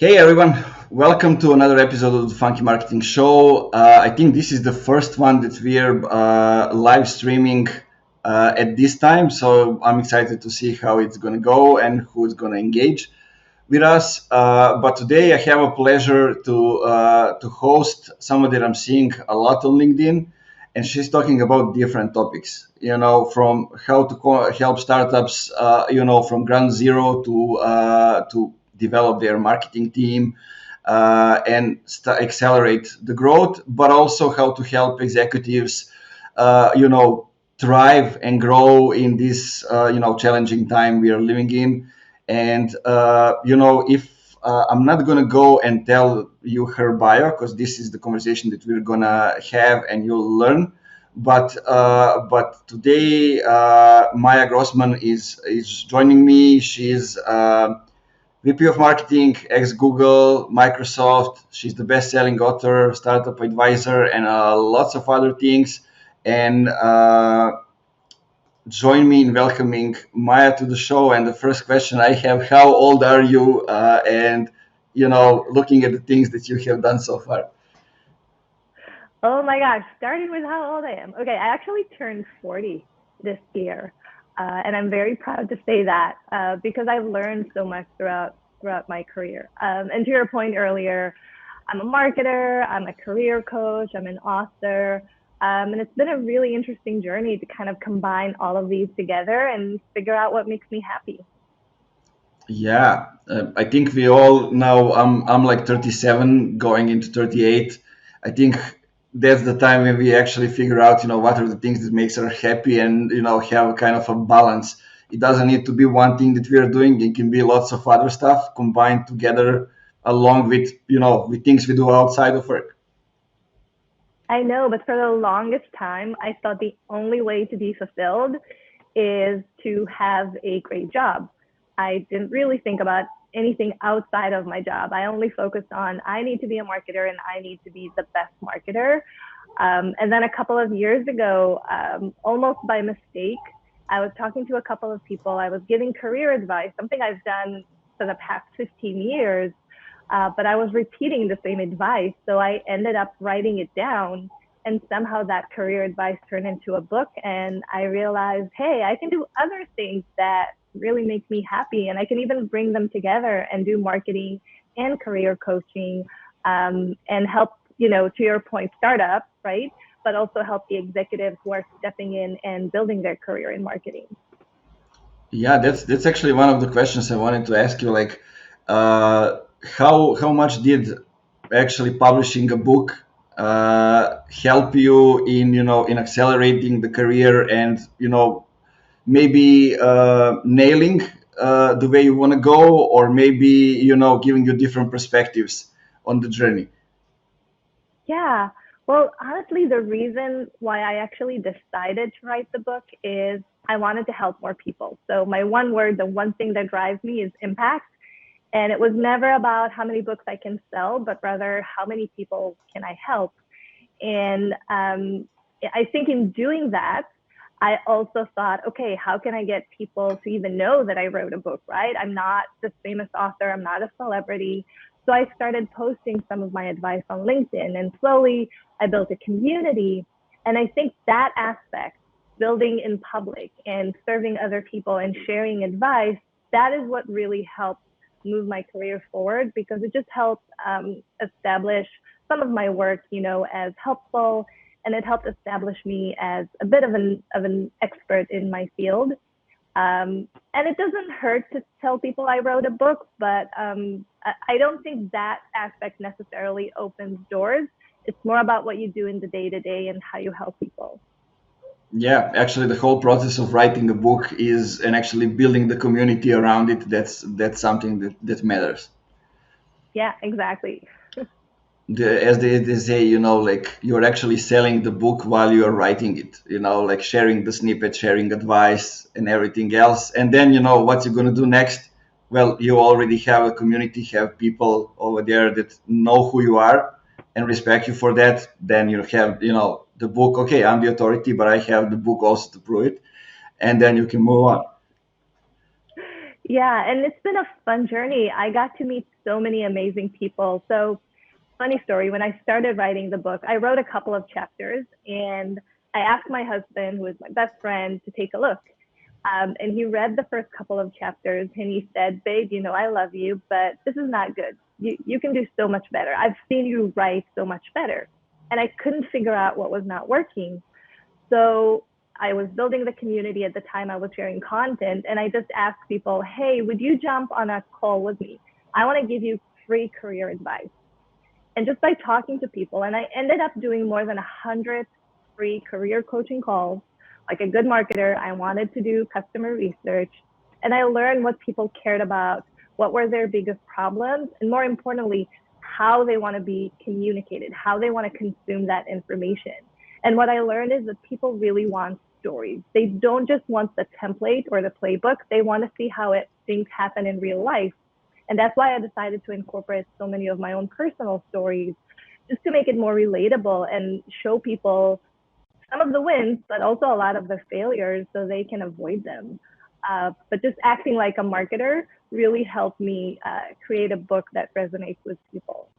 Hey everyone, welcome to another episode of the Funky Marketing Show. I think this is the first one that we're live streaming at this time, so I'm excited to see how it's going to go and who's going to engage with us. But today I have a pleasure to host someone that I'm seeing a lot on LinkedIn, and she's talking about different topics. From how to help startups, from ground zero to develop their marketing team and accelerate the growth, but also how to help executives, thrive and grow in this, challenging time we are living in. And, if I'm not going to go and tell you her bio, because this is the conversation that we're going to have and you'll learn. But today, Maya Grossman is joining me. She's VP of Marketing, ex-Google, Microsoft. She's the best-selling author, startup advisor, and lots of other things. And join me in welcoming Maya to the show. And the first question I have: how old are you? And looking at the things that you have done so far. Oh my gosh, starting with how old I am. Okay, I actually turned 40 this year. And I'm very proud to say that because I've learned so much throughout my career. And to your point earlier, I'm a marketer, I'm a career coach, I'm an author. And it's been a really interesting journey to kind of combine all of these together and figure out what makes me happy. Yeah, I think we all know I'm like 37, going into 38. I think that's the time when we actually figure out, what are the things that makes us happy and, have kind of a balance. It doesn't need to be one thing that we are doing. It can be lots of other stuff combined together along with, with things we do outside of work. I know, but for the longest time, I thought the only way to be fulfilled is to have a great job. I didn't really think about anything outside of my job. I only focused on I need to be a marketer and I need to be the best marketer. And then a couple of years ago, almost by mistake, I was talking to a couple of people. I was giving career advice, something I've done for the past 15 years, but I was repeating the same advice. So I ended up writing it down, and somehow that career advice turned into a book. And I realized, hey, I can do other things that really make me happy. And I can even bring them together and do marketing and career coaching and help, to your point, startups, right? But also help the executives who are stepping in and building their career in marketing. Yeah, that's actually one of the questions I wanted to ask you. Like, how much did actually publishing a book help you in in accelerating the career and maybe nailing the way you want to go, or maybe giving you different perspectives on the journey? Yeah. Well, honestly, the reason why I actually decided to write the book is I wanted to help more people. So my one word, the one thing that drives me is impact. And it was never about how many books I can sell, but rather how many people can I help. And I think in doing that, I also thought, okay, how can I get people to even know that I wrote a book, right? I'm not this famous author, I'm not a celebrity. So I started posting some of my advice on LinkedIn, and slowly I built a community. And I think that aspect, building in public and serving other people and sharing advice, that is what really helped move my career forward, because it just helped establish some of my work, as helpful, and it helped establish me as a bit of an expert in my field. And it doesn't hurt to tell people I wrote a book, but I don't think that aspect necessarily opens doors. It's more about what you do in the day to day and how you help people. Yeah, actually, the whole process of writing a book is and actually building the community around it. That's something that matters. Yeah, exactly. As they say, like you're actually selling the book while you're writing it. Like sharing the snippet, sharing advice, and everything else. And then what you're gonna do next. Well, you already have a community, have people over there that know who you are and respect you for that. Then you have the book. Okay, I'm the authority, but I have the book also to prove it, and then you can move on. Yeah, and it's been a fun journey. I got to meet so many amazing people. So, funny story, when I started writing the book, I wrote a couple of chapters and I asked my husband, who is my best friend, to take a look. And he read the first couple of chapters and he said, "Babe, I love you, but this is not good. You can do so much better. I've seen you write so much better." And I couldn't figure out what was not working. So I was building the community at the time. I was sharing content and I just asked people, "Hey, would you jump on a call with me? I want to give you free career advice." And just by talking to people, and I ended up doing more than 100 free career coaching calls. Like a good marketer, I wanted to do customer research and I learned what people cared about, what were their biggest problems, and more importantly, how they want to be communicated, how they want to consume that information. And what I learned is that people really want stories. They don't just want the template or the playbook, they want to see how things happen in real life. And that's why I decided to incorporate so many of my own personal stories just to make it more relatable and show people some of the wins, but also a lot of the failures so they can avoid them. But just acting like a marketer really helped me create a book that resonates with people.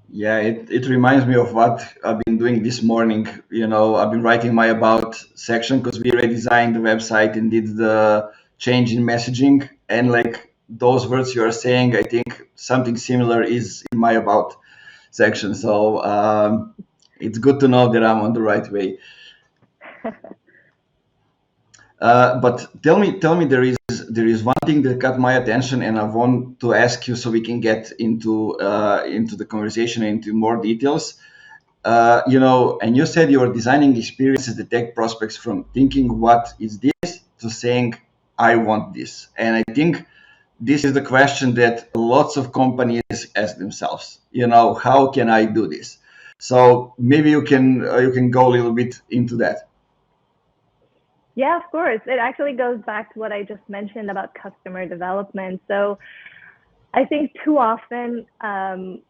Yeah, it reminds me of what I've been doing this morning. I've been writing my about section because we redesigned the website and did the change in messaging. And like those words you are saying, I think something similar is in my about section. So it's good to know that I'm on the right way. But tell me, there is one thing that caught my attention, and I want to ask you so we can get into the conversation into more details. And you said you are designing experiences that take prospects from thinking what is this to saying I want this. And I think this is the question that lots of companies ask themselves. How can I do this? So maybe you can go a little bit into that. Yeah, of course. It actually goes back to what I just mentioned about customer development. So I think too often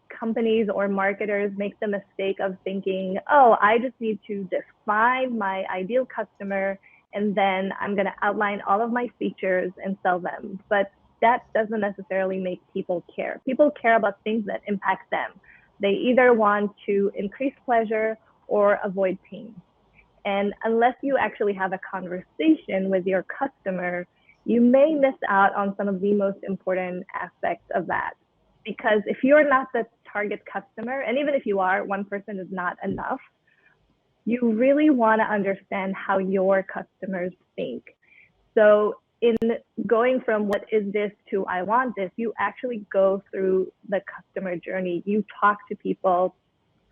companies or marketers make the mistake of thinking, "Oh, I just need to define my ideal customer and then I'm going to outline all of my features and sell them." But that doesn't necessarily make people care. People care about things that impact them. They either want to increase pleasure or avoid pain. And unless you actually have a conversation with your customer, you may miss out on some of the most important aspects of that. Because if you're not the target customer, and even if you are, one person is not enough, you really want to understand how your customers think. So, in going from what is this to I want this, you actually go through the customer journey. You talk to people,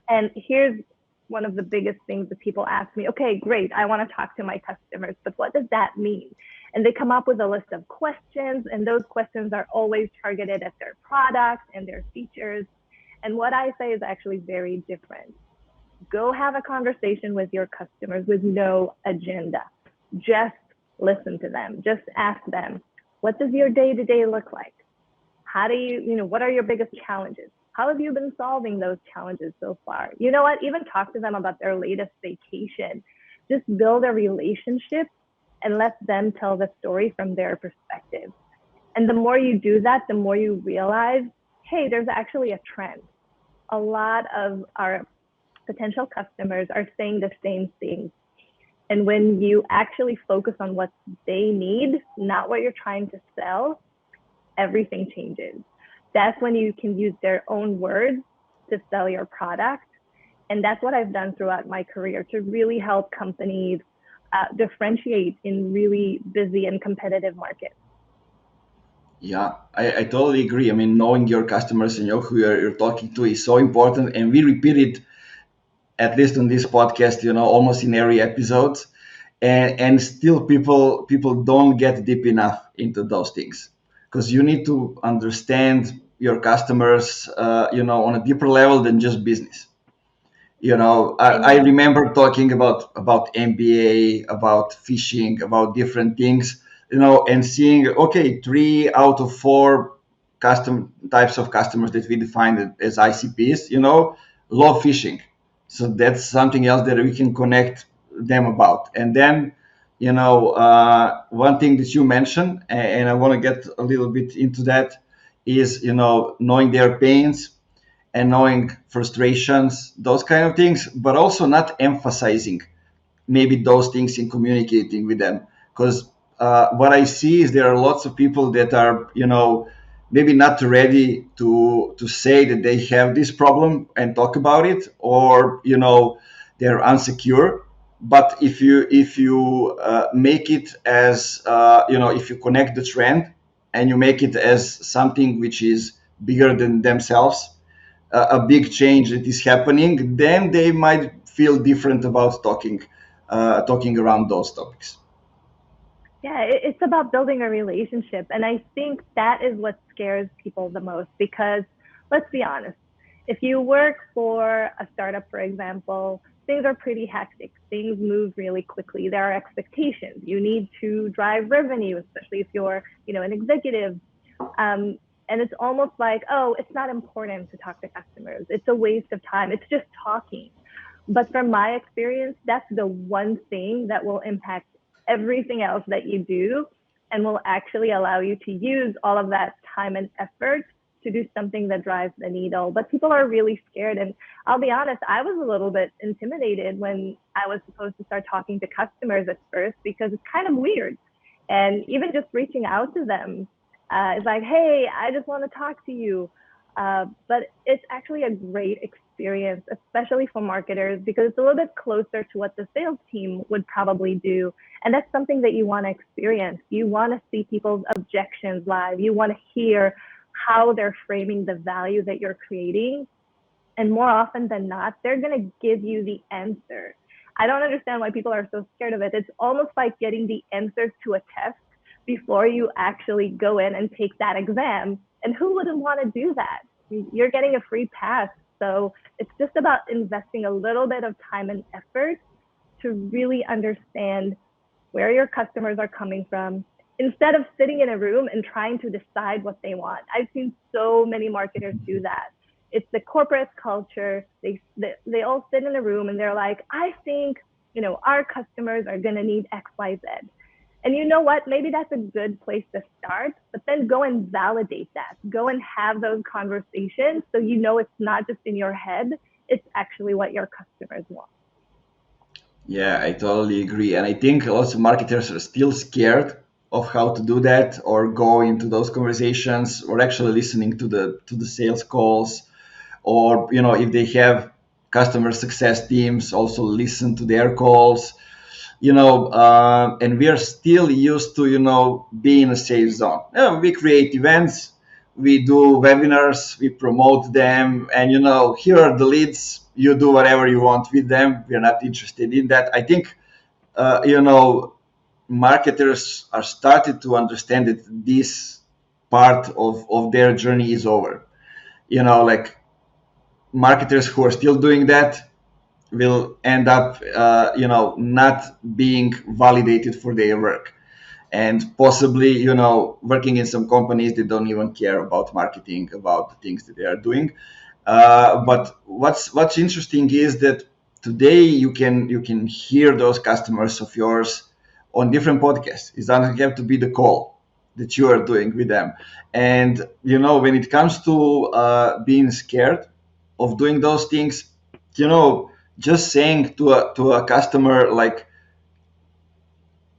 and here's one of the biggest things that people ask me: "Okay, great, I want to talk to my customers, but what does that mean?" And they come up with a list of questions, and those questions are always targeted at their product and their features. And what I say is actually very different. Go have a conversation with your customers with no agenda. Just listen to them. Just ask them, "What does your day to day look like? How do what are your biggest challenges? How have you been solving those challenges so far?" You know what? Even talk to them about their latest vacation. Just build a relationship and let them tell the story from their perspective. And the more you do that, the more you realize, hey, there's actually a trend. A lot of our potential customers are saying the same things. And when you actually focus on what they need, not what you're trying to sell, everything changes. That's when you can use their own words to sell your product. And that's what I've done throughout my career to really help companies differentiate in really busy and competitive markets. Yeah, I totally agree. I mean, knowing your customers and who you're talking to is so important, and we repeat it at least on this podcast, almost in every episode, and still people don't get deep enough into those things because you need to understand your customers, on a deeper level than just business. I Amen. remember talking about MBA, about fishing, about different things, and seeing, okay, 3 out of 4 custom types of customers that we defined as ICPs, love fishing. So that's something else that we can connect them about. And then, one thing that you mentioned, and I want to get a little bit into that, is knowing their pains and knowing frustrations, those kind of things, but also not emphasizing maybe those things in communicating with them. Because what I see is there are lots of people that are maybe not ready to say that they have this problem and talk about it, or they're insecure. But if you make it as if you connect the trend and you make it as something which is bigger than themselves, a big change that is happening, then they might feel different about talking around those topics. Yeah, it's about building a relationship. And I think that is what scares people the most because let's be honest, if you work for a startup, for example, things are pretty hectic. Things move really quickly. There are expectations. You need to drive revenue, especially if you're, an executive. And it's almost like, oh, it's not important to talk to customers. It's a waste of time. It's just talking. But from my experience, that's the one thing that will impact everything else that you do and will actually allow you to use all of that time and effort to do something that drives the needle. But people are really scared. And I'll be honest, I was a little bit intimidated when I was supposed to start talking to customers at first because it's kind of weird. And even just reaching out to them is like, hey, I just want to talk to you. But it's actually a great experience, especially for marketers, because it's a little bit closer to what the sales team would probably do. And that's something that you want to experience. You want to see people's objections live. You want to hear how they're framing the value that you're creating. And more often than not, they're going to give you the answer. I don't understand why people are so scared of it. It's almost like getting the answers to a test before you actually go in and take that exam. And who wouldn't want to do that? You're getting a free pass. So it's just about investing a little bit of time and effort to really understand where your customers are coming from instead of sitting in a room and trying to decide what they want. I've seen so many marketers do that. It's the corporate culture. They all sit in a room and they're like, I think, our customers are going to need X, Y, Z. And you know what? Maybe that's a good place to start, but then go and validate that. Go and have those conversations so it's not just in your head, it's actually what your customers want. Yeah, I totally agree. And I think also marketers are still scared of how to do that or go into those conversations or actually listening to the sales calls, or if they have customer success teams, also listen to their calls. And we are still used to being a safe zone. We create events, we do webinars, we promote them, and here are the leads. You do whatever you want with them. We are not interested in that. I think marketers are starting to understand that this part of their journey is over. Like marketers who are still doing that will end up not being validated for their work, and possibly working in some companies that don't even care about marketing, about the things that they are doing. But what's interesting is that today you can hear those customers of yours on different podcasts. It doesn't have to be the call that you are doing with them. And when it comes to being scared of doing those things, you know just saying to a customer like,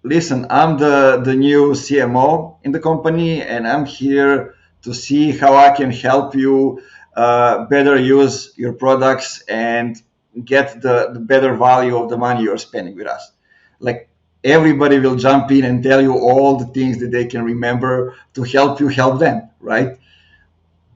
listen, I'm the new CMO in the company, and I'm here to see how I can help you better use your products and get the better value of the money you're spending with us. Like, everybody will jump in and tell you all the things that they can remember to help you help them, right?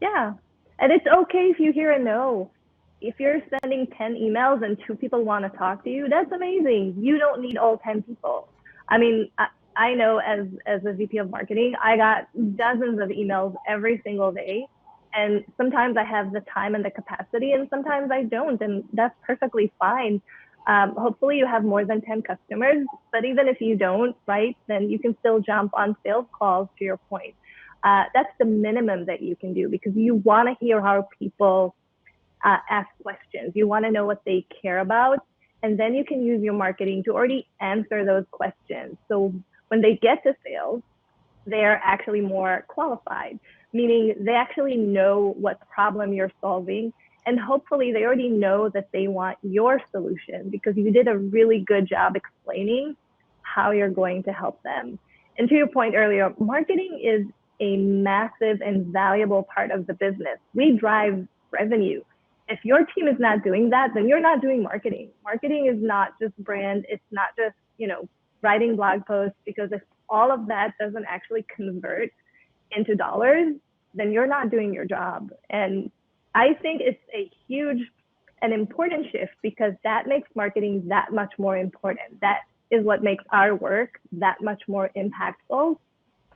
Yeah. And it's okay if you hear a no. If you're sending 10 emails and 2 people want to talk to you, that's amazing. You don't need all 10 people. I mean, I know as a VP of marketing, I got dozens of emails every single day. And sometimes I have the time and the capacity, and sometimes I don't. And that's perfectly fine. Hopefully, you have more than 10 customers. But even if you don't, right, then you can still jump on sales calls, to your point. That's the minimum that you can do because you want to hear how people ask questions. You want to know what they care about. And then you can use your marketing to already answer those questions. So when they get to sales, they're actually more qualified, meaning they actually know what problem you're solving. And hopefully they already know that they want your solution because you did a really good job explaining how you're going to help them. And to your point earlier, marketing is a massive and valuable part of the business. We drive revenue. If your team is not doing that, then you're not doing marketing. Marketing is not just brand. It's not just, writing blog posts, because if all of that doesn't actually convert into dollars, then you're not doing your job. And I think it's a huge and important shift because that makes marketing that much more important. That is what makes our work that much more impactful.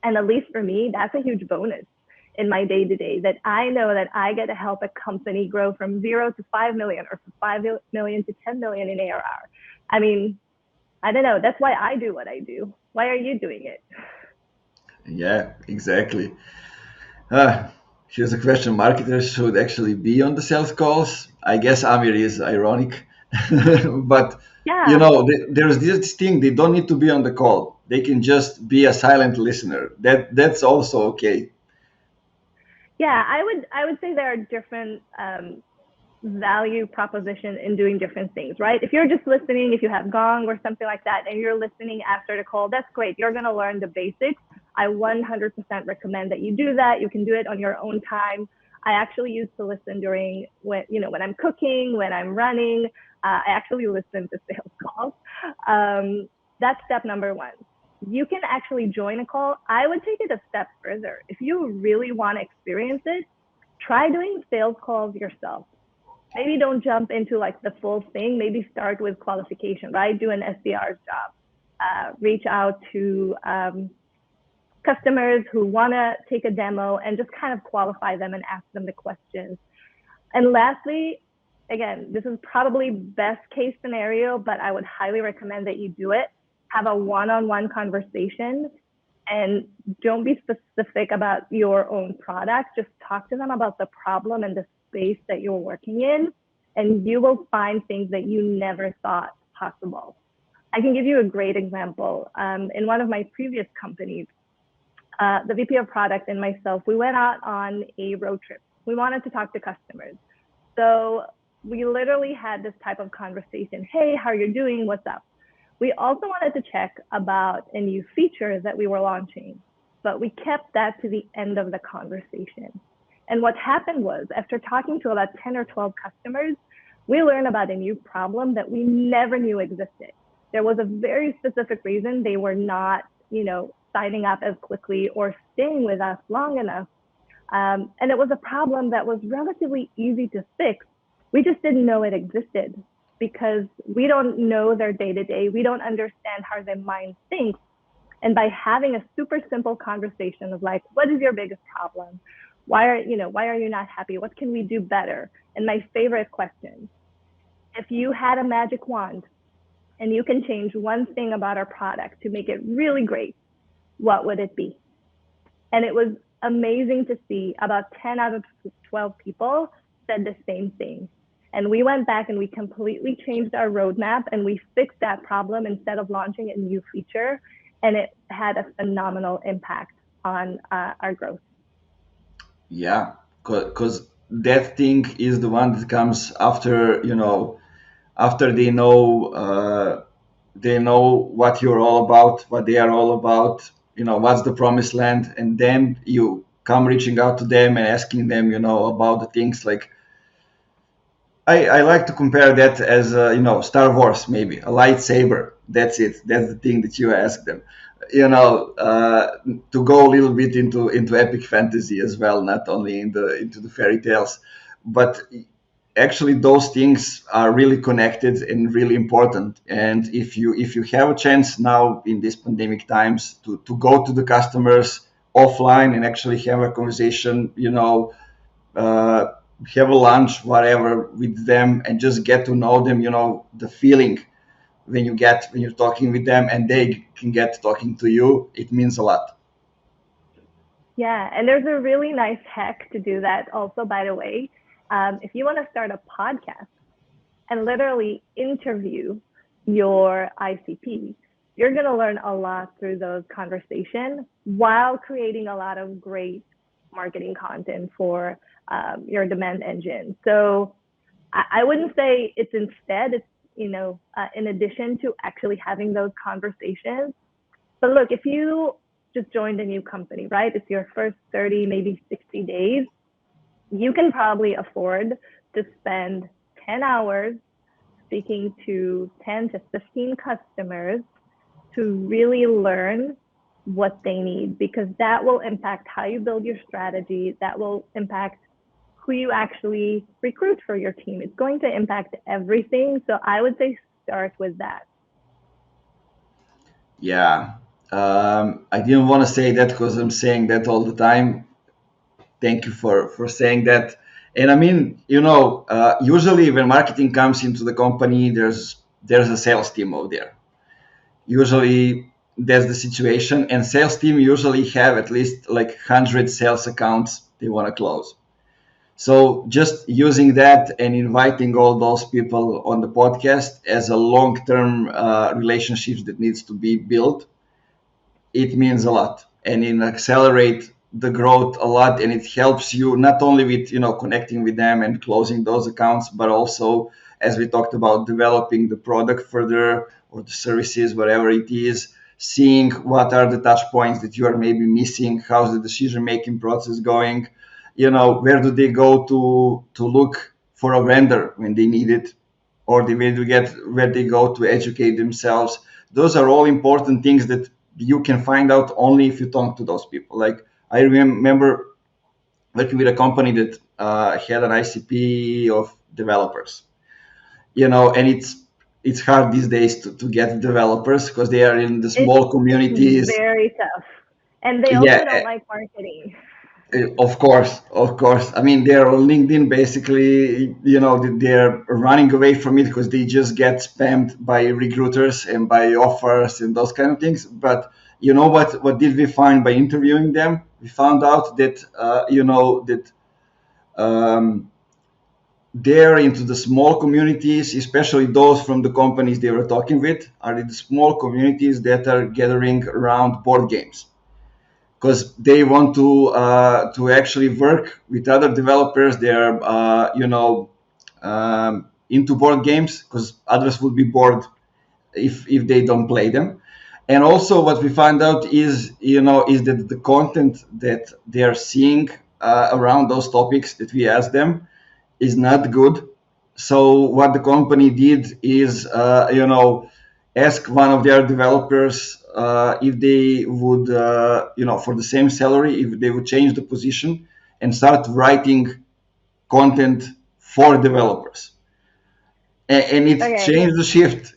And at least for me, that's a huge bonus in my day to day, that I know that I get to help a company grow from 0 to 5 million or from 5 million to 10 million in ARR. I mean, I don't know. That's why I do what I do. Why are you doing it? Yeah, exactly. Uh, Here's a question: marketers should actually be on the sales calls. I guess Amir is ironic, but Yeah. there's this thing: they don't need to be on the call. They can just be a silent listener. That's also okay. Yeah, I would say there are different value proposition in doing different things, right? If you're just listening, if you have Gong or something like that, and you're listening after the call, that's great. You're going to learn the basics. I 100% recommend that you do that. You can do it on your own time. I actually used to listen during when I'm cooking, when I'm running. I actually listen to sales calls. That's step number one. You can actually join a call. I would take it a step further. If you really want to experience it, try doing sales calls yourself. Maybe don't jump into like the full thing. Maybe start with qualification, right? Do an SDR's job. Reach out to customers who want to take a demo and just kind of qualify them and ask them the questions. And lastly, again, this is probably best case scenario, but I would highly recommend that you do it. Have a one-on-one conversation and don't be specific about your own product. Just talk to them about the problem and the space that you're working in, and you will find things that you never thought possible. I can give you a great example. In one of my previous companies, the VP of product and myself, we went out on a road trip. We wanted to talk to customers. So we literally had this type of conversation. Hey, how are you doing? What's up? We also wanted to check about a new feature that we were launching, but we kept that to the end of the conversation. And what happened was, after talking to about 10 or 12 customers, we learned about a new problem that we never knew existed. There was a very specific reason they were not, signing up as quickly or staying with us long enough. And it was a problem that was relatively easy to fix. We just didn't know it existed because we don't know their day to day. We don't understand how their mind thinks. And by having a super simple conversation of like, what is your biggest problem? Why are you not happy? What can we do better? And my favorite question, if you had a magic wand and you can change one thing about our product to make it really great, what would it be? And it was amazing to see about 10 out of 12 people said the same thing. And we went back and we completely changed our roadmap and we fixed that problem instead of launching a new feature. And it had a phenomenal impact on our growth. Yeah, because that thing is the one that comes after, after they know what you're all about, what they are all about, what's the promised land, and then you come reaching out to them and asking them, about the things like I like to compare that as Star Wars, maybe a lightsaber. That's it. That's the thing that you ask them. To go a little bit into epic fantasy as well, not only into the fairy tales, but actually those things are really connected and really important. And if you have a chance now in these pandemic times to go to the customers offline and actually have a conversation, uh, have a lunch, whatever, with them, and just get to know them. The feeling when you're talking with them, and they can get talking to you. It means a lot. Yeah, and there's a really nice hack to do that also, by the way. If you want to start a podcast, and literally interview your ICP, you're going to learn a lot through those conversations while creating a lot of great marketing content for your demand engine. So I wouldn't say it's instead, it's, in addition to actually having those conversations. But look, if you just joined a new company, right? It's your first 30, maybe 60 days, you can probably afford to spend 10 hours speaking to 10 to 15 customers to really learn what they need, because that will impact how you build your strategy. That will impact who you actually recruit for your team. It's going to impact everything. So I would say start with that. Yeah. I didn't want to say that because I'm saying that all the time. Thank you for saying that. And I mean, usually when marketing comes into the company, there's a sales team out there. Usually that's the situation, and sales team usually have at least like 100 sales accounts they want to close. So just using that and inviting all those people on the podcast as a long-term relationships that needs to be built, it means a lot, and it accelerate the growth a lot, and it helps you not only with connecting with them and closing those accounts, but also, as we talked about, developing the product further or the services, whatever it is, seeing what are the touch points that you are maybe missing, how's the decision making process going, where do they go to look for a vendor when they need it, or where they go to educate themselves. Those are all important things that you can find out only if you talk to those people. Like I remember working with a company that had an ICP of developers, and it's hard these days to get developers because they are in the small It's communities. very tough. And they Yeah, also don't like marketing. of course. I mean, they're on LinkedIn basically, they're running away from it because they just get spammed by recruiters and by offers and those kind of things. But you know what? What did we find by interviewing them? We found out that, that they're into the small communities, especially those from the companies they were talking with, are in the small communities that are gathering around board games because they want to actually work with other developers. They're into board games because others would be bored if they don't play them. And also, what we find out is that the content that they are seeing around those topics that we ask them is not good. So what the company did is, ask one of their developers if they would, for the same salary, if they would change the position and start writing content for developers. And it Okay. changed the shift.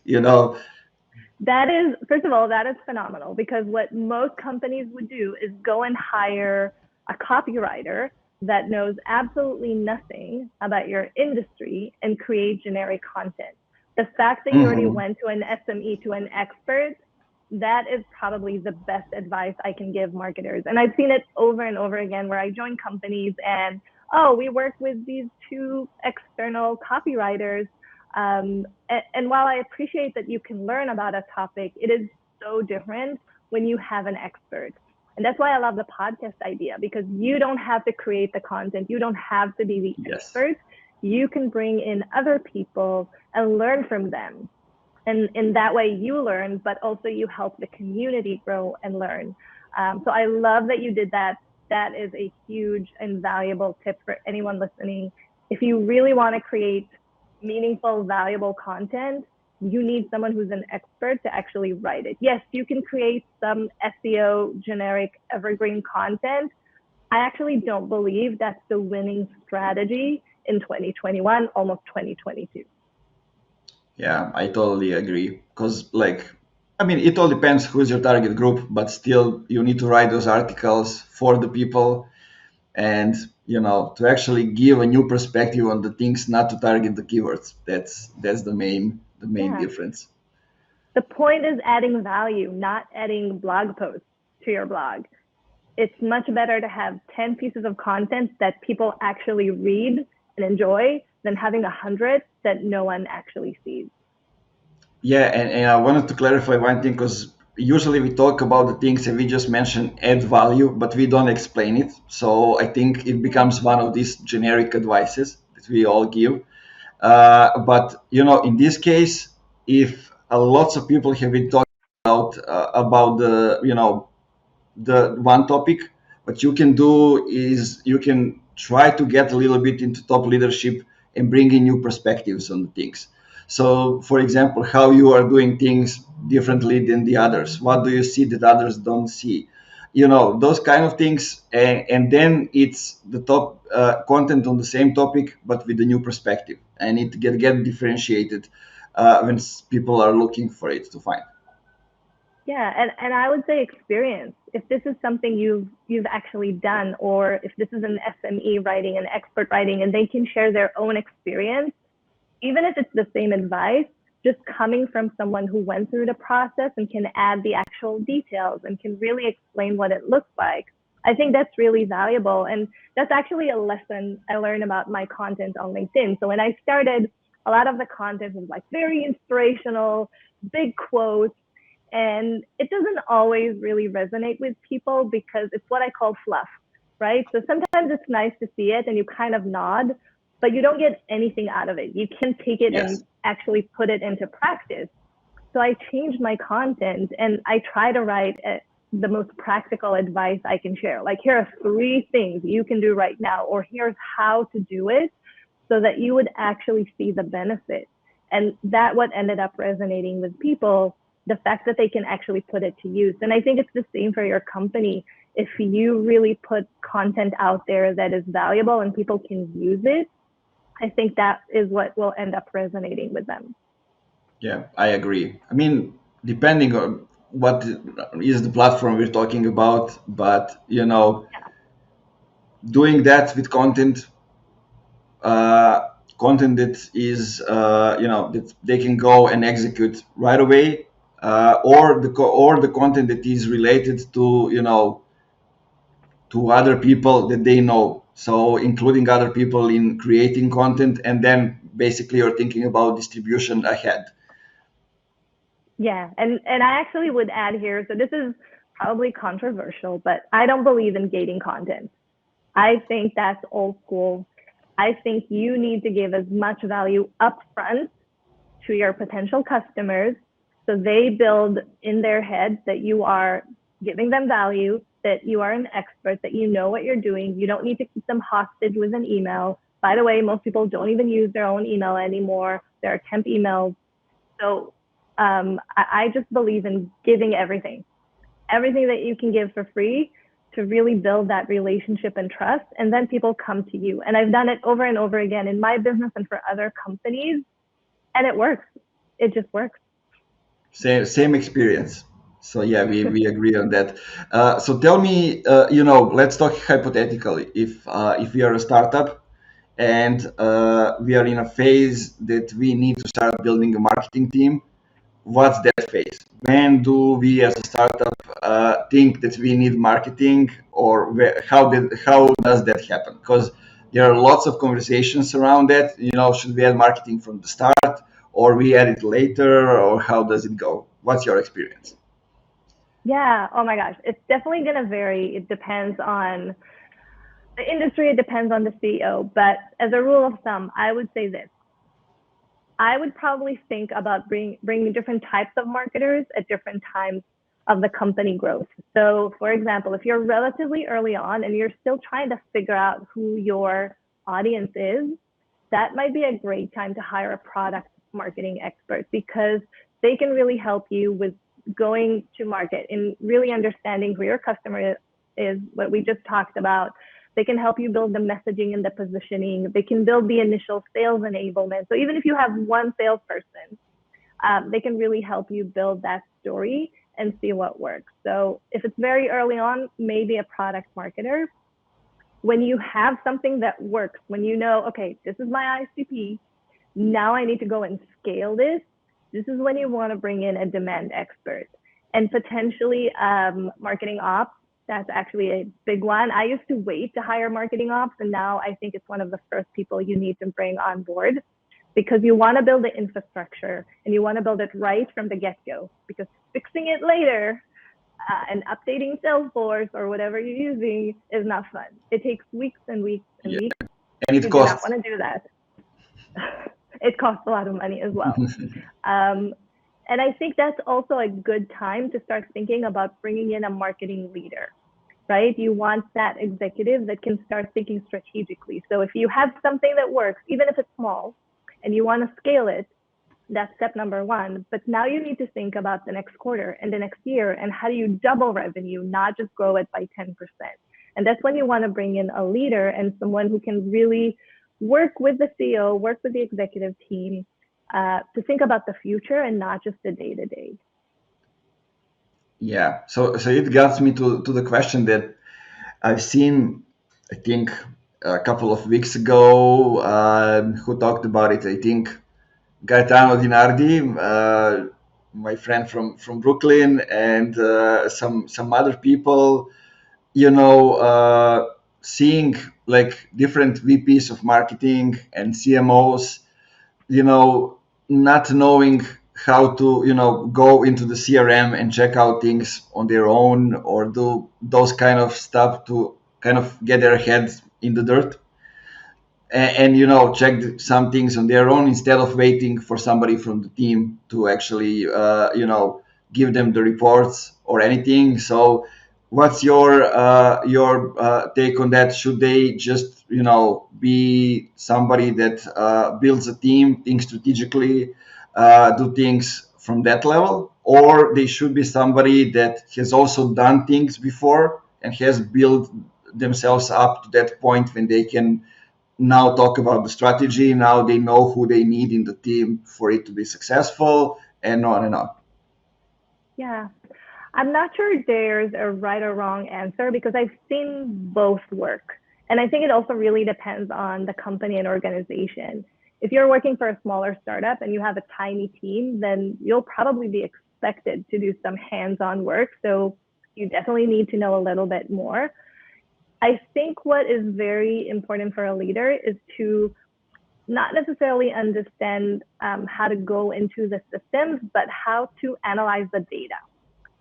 That is, first of all, that is phenomenal, because what most companies would do is go and hire a copywriter that knows absolutely nothing about your industry and create generic content. The fact that you already Mhm. went to an SME, to an expert, that is probably the best advice I can give marketers. And I've seen it over and over again where I join companies and, oh, we work with these two external copywriters. And while I appreciate that you can learn about a topic, it is so different when you have an expert. And that's why I love the podcast idea, because you don't have to create the content. You don't have to be the Yes. expert. You can bring in other people and learn from them. And in that way, you learn, but also you help the community grow and learn. So I love that you did that. That is a huge and valuable tip for anyone listening. If you really want to create meaningful, valuable content, you need someone who's an expert to actually write it. Yes, you can create some SEO generic evergreen content. I actually don't believe that's the winning strategy in 2021, almost 2022. Yeah, I totally agree. Because, I mean, it all depends who's your target group, but still, you need to write those articles for the people and, to actually give a new perspective on the things, not to target the keywords. That's the main Yeah. difference. The point is adding value, not adding blog posts to your blog. It's much better to have 10 pieces of content that people actually read and enjoy than having 100 that no one actually sees. Yeah, and I wanted to clarify one thing because usually we talk about the things and we just mention add value, but we don't explain it. So I think it becomes one of these generic advices that we all give. But in this case, if lots of people have been talking about the one topic, what you can do is you can try to get a little bit into top leadership and bring in new perspectives on things. So for example, how you are doing things differently than the others, what do you see that others don't see, those kind of things. And then it's the top content on the same topic but with a new perspective, and it get differentiated when people are looking for it to find. Yeah, and I would say experience. If this is something you've actually done, or if this is an SME writing, an expert writing, and they can share their own experience, even if it's the same advice, just coming from someone who went through the process and can add the actual details and can really explain what it looks like, I think that's really valuable. And that's actually a lesson I learned about my content on LinkedIn. So when I started, a lot of the content was like very inspirational, big quotes, and it doesn't always really resonate with people because it's what I call fluff, right? So sometimes it's nice to see it and you kind of nod, but you don't get anything out of it. You can't take it Yes. and actually put it into practice. So I changed my content and I try to write the most practical advice I can share. Like, here are 3 things you can do right now, or here's how to do it so that you would actually see the benefit. And that what ended up resonating with people, the fact that they can actually put it to use. And I think it's the same for your company. If you really put content out there that is valuable and people can use it, I think that is what will end up resonating with them. Yeah, I agree. I mean, depending on what is the platform we're talking about, but doing that with content that is that they can go and execute right away, or the content that is related to to other people that they know. So including other people in creating content, and then basically you're thinking about distribution ahead. Yeah, and I actually would add here, so this is probably controversial, but I don't believe in gating content. I think that's old school. I think you need to give as much value upfront to your potential customers so they build in their heads that you are giving them value, that you are an expert, that you know what you're doing. You don't need to keep them hostage with an email. By the way, most people don't even use their own email anymore. There are temp emails. So I just believe in giving everything, everything that you can give for free to really build that relationship and trust. And then people come to you. And I've done it over and over again in my business and for other companies. And it works. It just works. Same experience. So yeah, we agree on that. So tell me, let's talk hypothetically. If we are a startup and we are in a phase that we need to start building a marketing team, what's that phase? When do we as a startup think that we need marketing, or how does that happen? Because there are lots of conversations around that. Should we add marketing from the start, or we add it later, or how does it go? What's your experience? Yeah. Oh my gosh. It's definitely going to vary. It depends on the industry. It depends on the CEO. But as a rule of thumb, I would say this. I would probably think about bringing different types of marketers at different times of the company growth. So, for example, if you're relatively early on and you're still trying to figure out who your audience is, that might be a great time to hire a product marketing expert because they can really help you with going to market and really understanding who your customer is, what we just talked about. They can help you build the messaging and the positioning. They can build the initial sales enablement. So even if you have one salesperson, they can really help you build that story and see what works. So if it's very early on, maybe a product marketer. When you have something that works, when you know, okay, this is my ICP, now I need to go and scale this. This is when you want to bring in a demand expert and potentially marketing ops That's actually a big one. I used to wait to hire marketing ops, and now I think it's one of the first people you need to bring on board because you want to build the infrastructure and you want to build it right from the get-go, because fixing it later and updating Salesforce or whatever you're using is not fun. It takes weeks and weeks and Yeah. weeks. And it You do not costs. want to do that. It costs a lot of money as well. Um, and I think that's also a good time to start thinking about bringing in a marketing leader, right? You want that executive that can start thinking strategically. So if you have something that works, even if it's small, and you want to scale it, that's step number one. But now you need to think about the next quarter and the next year and how do you double revenue, not just grow it by 10%. And that's when you want to bring in a leader and someone who can really work with the CEO, work with the executive team to think about the future and not just the day to day. Yeah. So it gets me to the question that I've seen, I think, a couple of weeks ago, who talked about it. I think Gaetano Dinardi, my friend from Brooklyn, and some other people. Seeing like different VPs of marketing and CMOs, not knowing how to, go into the CRM and check out things on their own or do those kind of stuff to kind of get their heads in the dirt and check some things on their own instead of waiting for somebody from the team to actually give them the reports or anything. So what's your take on that? Should they just be somebody that builds a team, thinks strategically, do things from that level, or they should be somebody that has also done things before and has built themselves up to that point when they can now talk about the strategy. Now they know who they need in the team for it to be successful, and on and on. Yeah. I'm not sure there's a right or wrong answer because I've seen both work. And I think it also really depends on the company and organization. If you're working for a smaller startup and you have a tiny team, then you'll probably be expected to do some hands-on work. So you definitely need to know a little bit more. I think what is very important for a leader is to not necessarily understand how to go into the systems, but how to analyze the data.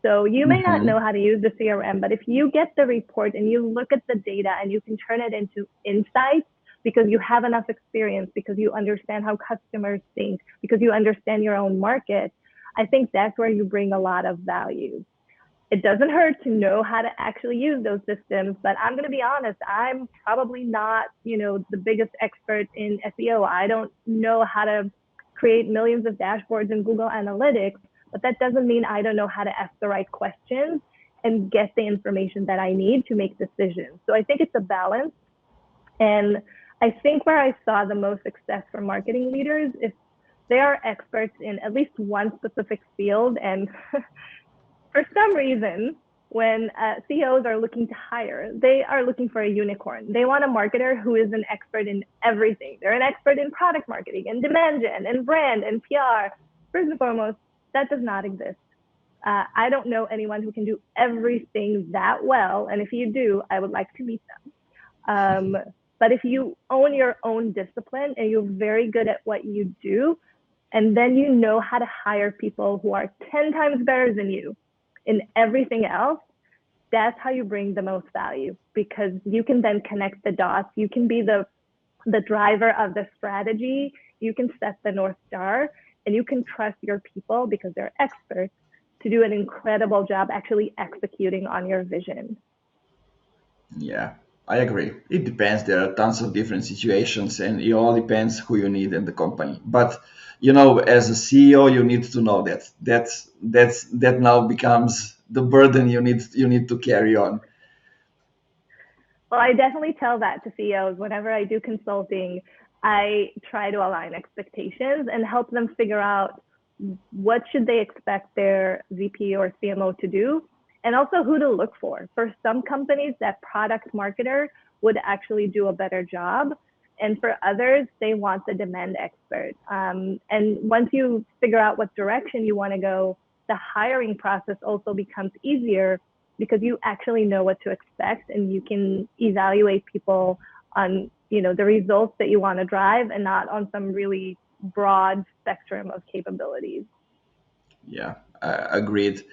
So you may not know Mm-hmm. how to use the CRM, but if you get the report and you look at the data and you can turn it into insights because you have enough experience, because you understand how customers think, because you understand your own market, I think that's where you bring a lot of value. It doesn't hurt to know how to actually use those systems, but I'm going to be honest, I'm probably not, the biggest expert in SEO. I don't know how to create millions of dashboards in Google Analytics, but that doesn't mean I don't know how to ask the right questions and get the information that I need to make decisions. So I think it's a balance. And I think where I saw the most success for marketing leaders is they are experts in at least one specific field. And for some reason, when CEOs are looking to hire, they are looking for a unicorn. They want a marketer who is an expert in everything. They're an expert in product marketing and demand gen and brand and PR. First and foremost, that does not exist. I don't know anyone who can do everything that well. And if you do, I would like to meet them. But if you own your own discipline and you're very good at what you do, and then you know how to hire people who are 10 times better than you in everything else, that's how you bring the most value because you can then connect the dots. You can be the driver of the strategy. You can set the North Star and you can trust your people because they're experts to do an incredible job actually executing on your vision. Yeah, I agree. It depends. There are tons of different situations, and it all depends who you need in the company. But as a CEO, you need to know that that now becomes the burden you need to carry on. Well, I definitely tell that to CEOs whenever I do consulting. I try to align expectations and help them figure out what should they expect their VP or CMO to do, and also who to look for. For some companies, that product marketer would actually do a better job. And for others, they want the demand expert. And once you figure out what direction you want to go, the hiring process also becomes easier because you actually know what to expect and you can evaluate people on, the results that you want to drive and not on some really broad spectrum of capabilities. Yeah, agreed.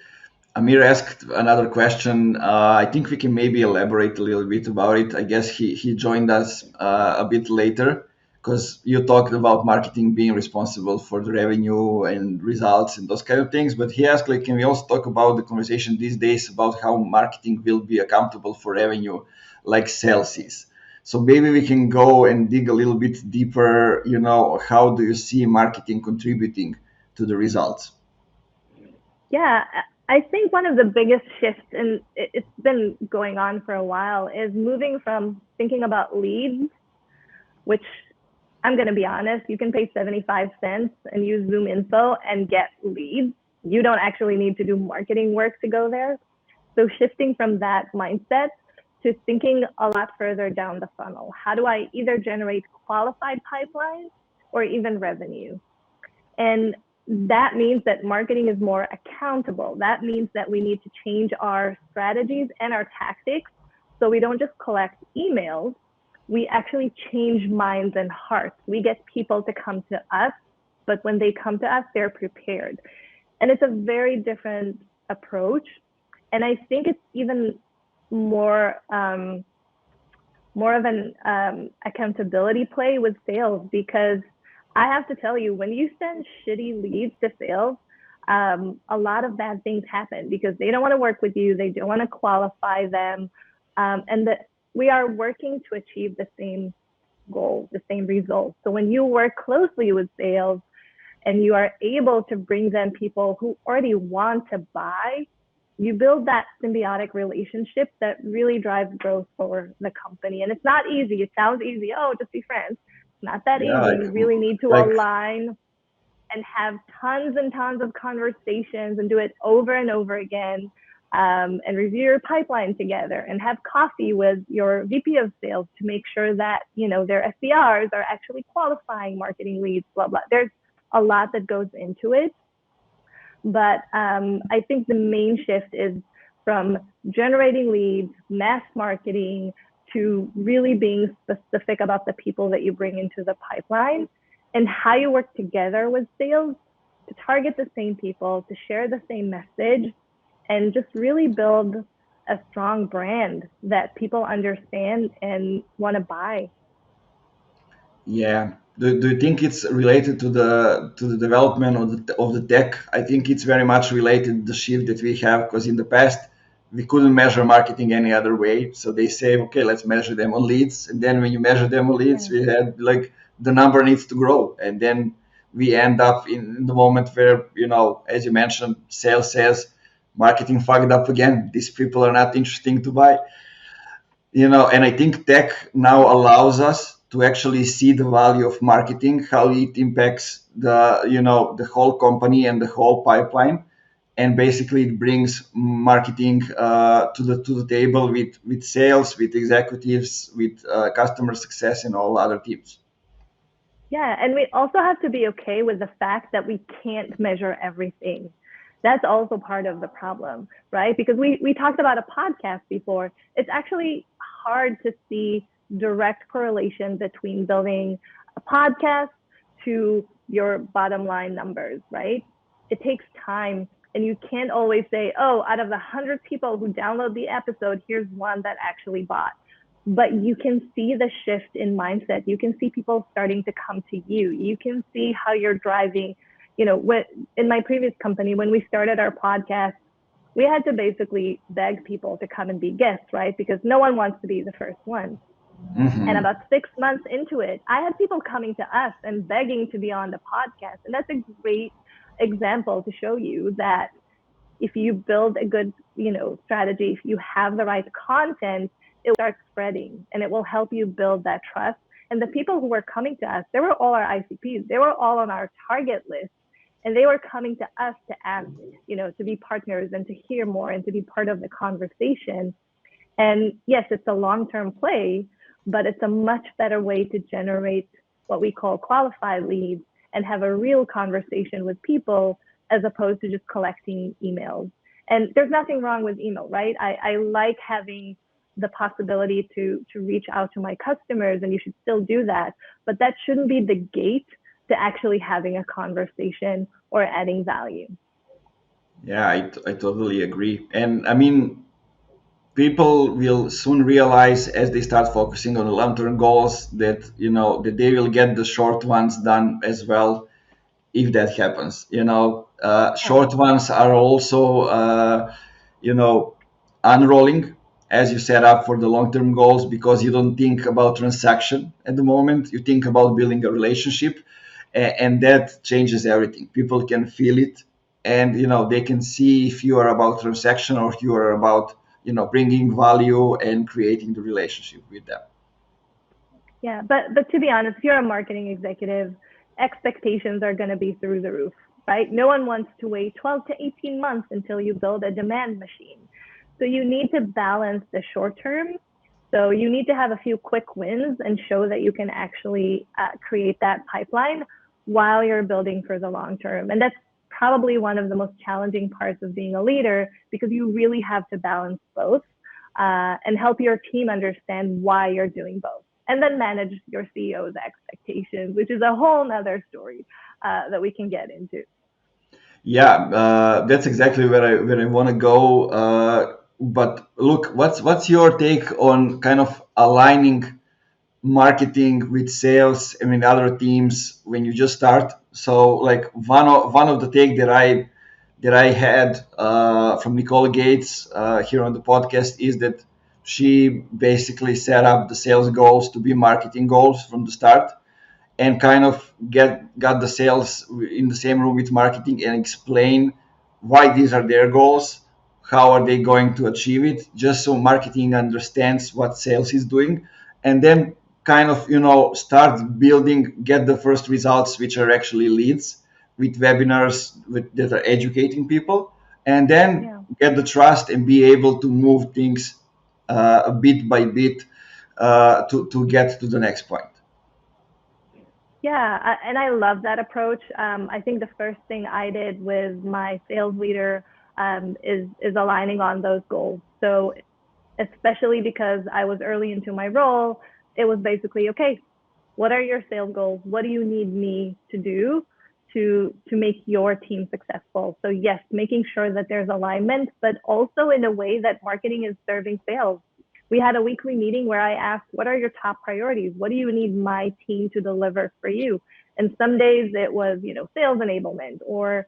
Amir asked another question. I think we can maybe elaborate a little bit about it. I guess he joined us a bit later because you talked about marketing being responsible for the revenue and results and those kind of things. But he asked, like, can we also talk about the conversation these days about how marketing will be accountable for revenue, like sales is? So maybe we can go and dig a little bit deeper. How do you see marketing contributing to the results? Yeah, I think one of the biggest shifts, and it's been going on for a while, is moving from thinking about leads, which I'm going to be honest, you can pay 75 cents and use Zoom Info and get leads. You don't actually need to do marketing work to go there. So shifting from that mindset to thinking a lot further down the funnel. How do I either generate qualified pipelines or even revenue? And that means that marketing is more accountable. That means that we need to change our strategies and our tactics so we don't just collect emails. We actually change minds and hearts. We get people to come to us, but when they come to us, they're prepared. And it's a very different approach. And I think it's even more of an accountability play with sales, because I have to tell you, when you send shitty leads to sales, a lot of bad things happen because they don't want to work with you. They don't want to qualify them. And that we are working to achieve the same goal, the same result. So when you work closely with sales and you are able to bring them people who already want to buy, you build that symbiotic relationship that really drives growth for the company. And it's not easy. It sounds easy. Oh, just be friends. It's not that Yeah, easy. You really need to like align and have tons and tons of conversations and do it over and over again, and review your pipeline together and have coffee with your VP of sales to make sure that, their SDRs are actually qualifying marketing leads, blah, blah. There's a lot that goes into it. But I think the main shift is from generating leads, mass marketing, to really being specific about the people that you bring into the pipeline and how you work together with sales to target the same people, to share the same message, and just really build a strong brand that people understand and want to buy. Yeah. Do you think it's related to the development of the tech? I think it's very much related to the shift that we have, because in the past we couldn't measure marketing any other way. So they say, okay, let's measure them on leads. And then when you measure them on leads, we had like the number needs to grow. And then we end up in the moment where, as you mentioned, sales says marketing fucked up again. These people are not interesting to buy. And I think tech now allows us to actually see the value of marketing, how it impacts the whole company and the whole pipeline, and basically it brings marketing to the table with sales, with executives, with customer success, and all other teams. Yeah, and we also have to be okay with the fact that we can't measure everything. That's also part of the problem, right? Because we talked about a podcast before. It's actually hard to see direct correlation between building a podcast to your bottom line numbers, right? It takes time, and you can't always say, oh, out of the 100 people who download the episode, here's one that actually bought. But you can see the shift in mindset. You can see people starting to come to you. You can see how you're driving. In my previous company, when we started our podcast, we had to basically beg people to come and be guests, right? Because no one wants to be the first one. Mm-hmm. And about 6 months into it, I had people coming to us and begging to be on the podcast. And that's a great example to show you that if you build a good, strategy, if you have the right content, it will start spreading and it will help you build that trust. And the people who were coming to us, they were all our ICPs. They were all on our target list. And they were coming to us to ask, to be partners and to hear more and to be part of the conversation. And yes, it's a long-term play, but it's a much better way to generate what we call qualified leads and have a real conversation with people, as opposed to just collecting emails. And there's nothing wrong with email, right? I like having the possibility to reach out to my customers, and you should still do that. But that shouldn't be the gate to actually having a conversation or adding value. Yeah, I totally agree. And I mean, people will soon realize as they start focusing on the long-term goals that, that they will get the short ones done as well if that happens. Yeah. Short ones are also, you know, unrolling as you set up for the long-term goals, because you don't think about transaction at the moment. You think about building a relationship, and that changes everything. People can feel it, and they can see if you are about transaction or if you are about bringing value and creating the relationship with them. Yeah, but to be honest, if you're a marketing executive, expectations are going to be through the roof, right? No one wants to wait 12 to 18 months until you build a demand machine. So you need to balance the short term. So you need to have a few quick wins and show that you can actually create that pipeline while you're building for the long term. And that's probably one of the most challenging parts of being a leader, because you really have to balance both and help your team understand why you're doing both, and then manage your CEO's expectations, which is a whole nother story that we can get into. Yeah, that's exactly where I want to go. But look, what's your take on kind of aligning marketing with sales, I mean, other teams when you just start? So, like one of the take that I had from Nicole Gates here on the podcast is that she basically set up the sales goals to be marketing goals from the start, and kind of got the sales in the same room with marketing and explain why these are their goals, how are they going to achieve it, just so marketing understands what sales is doing, and then kind of start building, get the first results, which are actually leads with webinars that are educating people, and then Yeah. get the trust and be able to move things bit by bit to get to the next point. Yeah, and I love that approach. I think the first thing I did with my sales leader is aligning on those goals. So especially because I was early into my role, it was basically, okay, what are your sales goals? What do you need me to do to make your team successful? So yes, making sure that there's alignment, but also in a way that marketing is serving sales. We had a weekly meeting where I asked, what are your top priorities? What do you need my team to deliver for you? And some days it was, sales enablement, or,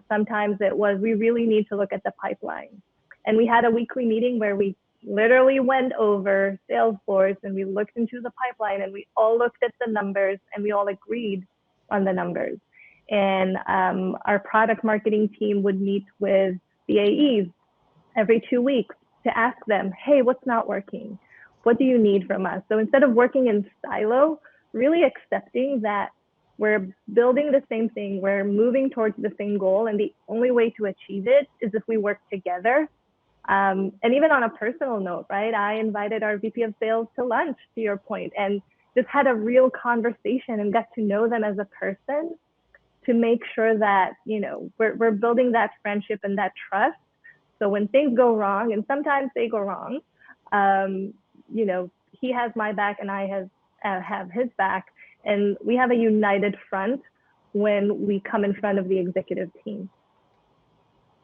sometimes it was, we really need to look at the pipeline. And we had a weekly meeting where we literally went over Salesforce and we looked into the pipeline and we all looked at the numbers and we all agreed on the numbers. And our product marketing team would meet with the AEs every 2 weeks to ask them, hey, what's not working? What do you need from us? So instead of working in silo, really accepting that we're building the same thing, we're moving towards the same goal, and the only way to achieve it is if we work together. And even on a personal note, right? I invited our VP of sales to lunch, to your point, and just had a real conversation and got to know them as a person, to make sure that, we're building that friendship and that trust. So when things go wrong, and sometimes they go wrong, he has my back and I have his back, and we have a united front when we come in front of the executive team.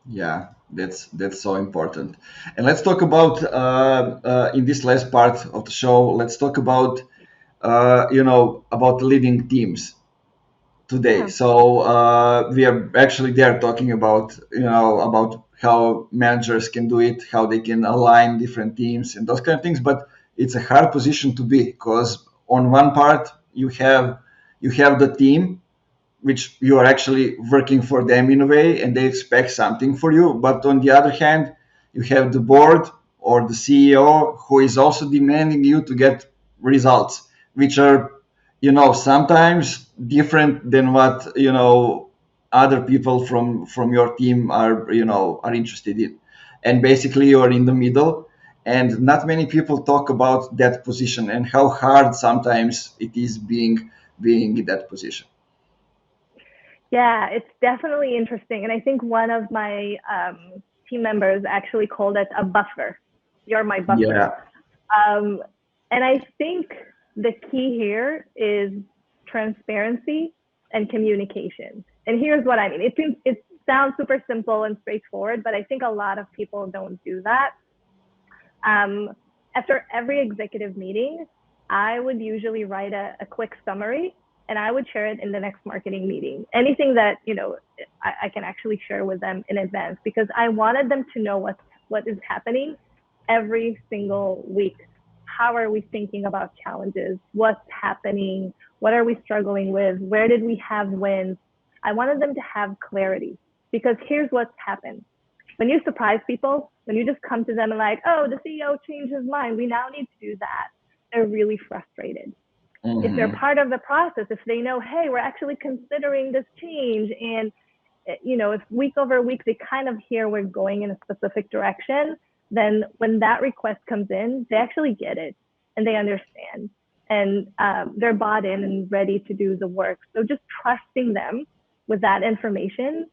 Yeah, that's so important. And let's talk about in this last part of the show. Let's talk about about leading teams today. Yeah. So we are actually there talking about about how managers can do it, how they can align different teams and those kind of things. But it's a hard position to be, because on one part you have the team, which you are actually working for them in a way, and they expect something for you. But on the other hand, you have the board or the CEO who is also demanding you to get results, which are, sometimes different than what, other people from your team are interested in. And basically you're in the middle, and not many people talk about that position and how hard sometimes it is being in that position. Yeah, it's definitely interesting. And I think one of my team members actually called it a buffer. You're my buffer. Yeah. And I think the key here is transparency and communication. And here's what I mean. It sounds super simple and straightforward, but I think a lot of people don't do that. After every executive meeting, I would usually write a quick summary and I would share it in the next marketing meeting. Anything that, I can actually share with them in advance, because I wanted them to know what is happening every single week. How are we thinking about challenges? What's happening? What are we struggling with? Where did we have wins? I wanted them to have clarity, because here's what's happened. When you surprise people, when you just come to them and like, oh, the CEO changed his mind, we now need to do that, they're really frustrated. Mm-hmm. If they're part of the process, if they know, hey, we're actually considering this change, and if week over week they kind of hear we're going in a specific direction, then when that request comes in, they actually get it and they understand, and they're bought in and ready to do the work. So just trusting them with that information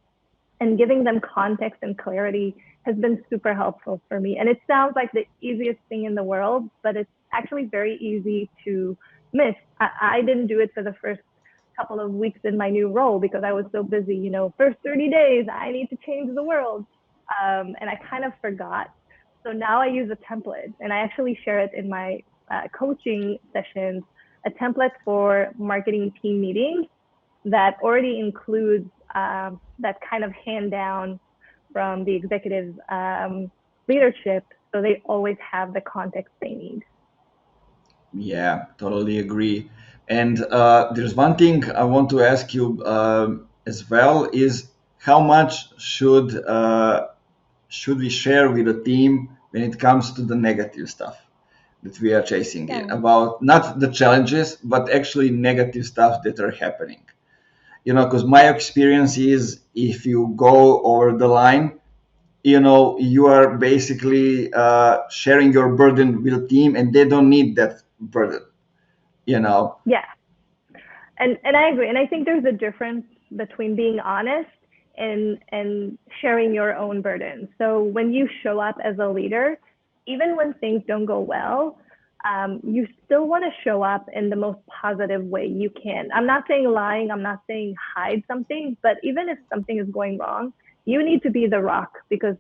and giving them context and clarity has been super helpful for me. And it sounds like the easiest thing in the world, but it's actually very easy to miss. I didn't do it for the first couple of weeks in my new role because I was so busy, first 30 days, I need to change the world. And I kind of forgot. So now I use a template, and I actually share it in my coaching sessions, a template for marketing team meetings that already includes that kind of hand down from the executive leadership, so they always have the context they need. Yeah, totally agree. And there's one thing I want to ask you as well is how much should we share with the team when it comes to the negative stuff that we are chasing about not the challenges, but actually negative stuff that are happening? Because my experience is if you go over the line, you are basically sharing your burden with the team and they don't need that burden. Yeah. And I agree. And I think there's a difference between being honest and sharing your own burden. So when you show up as a leader, even when things don't go well, you still want to show up in the most positive way you can. I'm not saying lying, I'm not saying hide something, but even if something is going wrong, you need to be the rock, because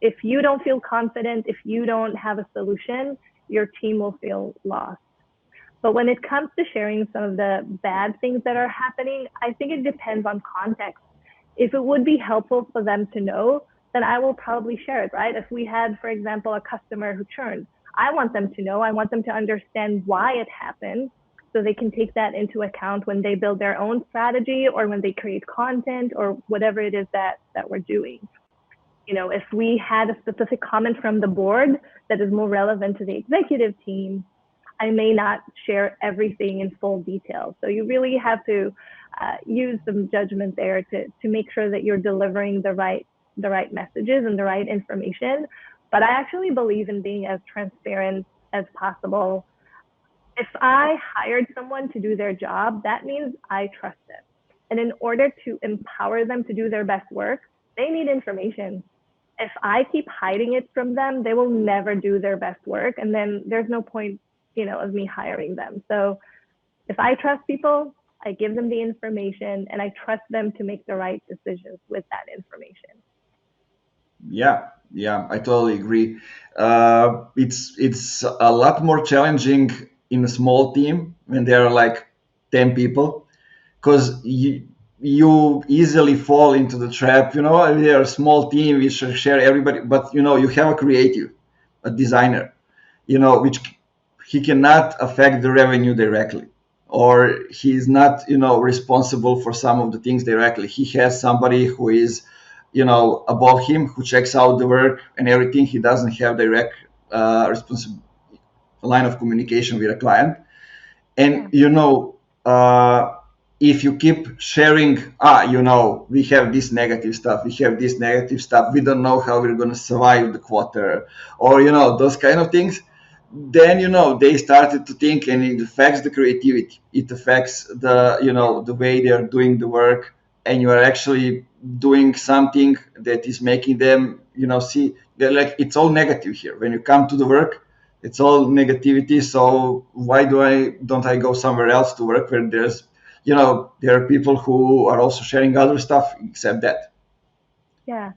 if you don't feel confident, if you don't have a solution, your team will feel lost. But when it comes to sharing some of the bad things that are happening, I think it depends on context. If it would be helpful for them to know, then I will probably share it, right? If we had, for example, a customer who churned, I want them to know, I want them to understand why it happened, so they can take that into account when they build their own strategy or when they create content or whatever it is that we're doing. If we had a specific comment from the board that is more relevant to the executive team, I may not share everything in full detail. So you really have to use some judgment there to make sure that you're delivering the right messages and the right information. But I actually believe in being as transparent as possible. If I hired someone to do their job, that means I trust them. And in order to empower them to do their best work, they need information. If I keep hiding it from them, they will never do their best work. And then there's no point of me hiring them. So if I trust people, I give them the information and I trust them to make the right decisions with that information. Yeah, I totally agree. It's a lot more challenging in a small team when there are like 10 people, because you easily fall into the trap. We are a small team, we should share everybody, but you have a creative, a designer, which he cannot affect the revenue directly, or he's not responsible for some of the things directly. He has somebody who is above him, who checks out the work and everything. He doesn't have direct line of communication with a client. And if you keep sharing, we have this negative stuff, we don't know how we're going to survive the quarter, or those kind of things, then they started to think, and it affects the creativity, it affects the the way they are doing the work, and you are actually doing something that is making them, see they're like, it's all negative here. When you come to the work, it's all negativity. So why don't I go somewhere else to work where there's, there are people who are also sharing other stuff except that. Yeah.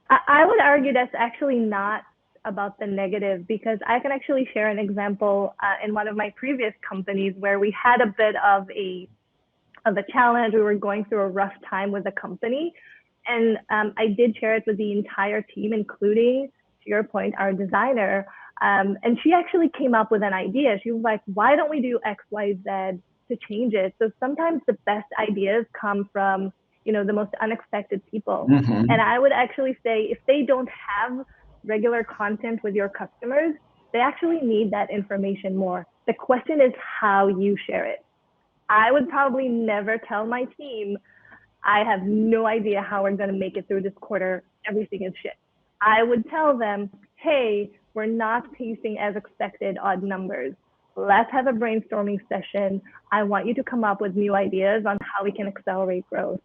I would argue that's actually not about the negative, because I can actually share an example in one of my previous companies where we had a bit of a challenge. We were going through a rough time with the company, and I did share it with the entire team, including, to your point, our designer. And she actually came up with an idea. She was like, "Why don't we do X, Y, Z to change it?" So sometimes the best ideas come from the most unexpected people. Mm-hmm. And I would actually say, if they don't have regular content with your customers, they actually need that information more. The question is how you share it. I would probably never tell my team, I have no idea how we're going to make it through this quarter. Everything is shit. I would tell them, hey, we're not pacing as expected odd numbers. Let's have a brainstorming session. I want you to come up with new ideas on how we can accelerate growth.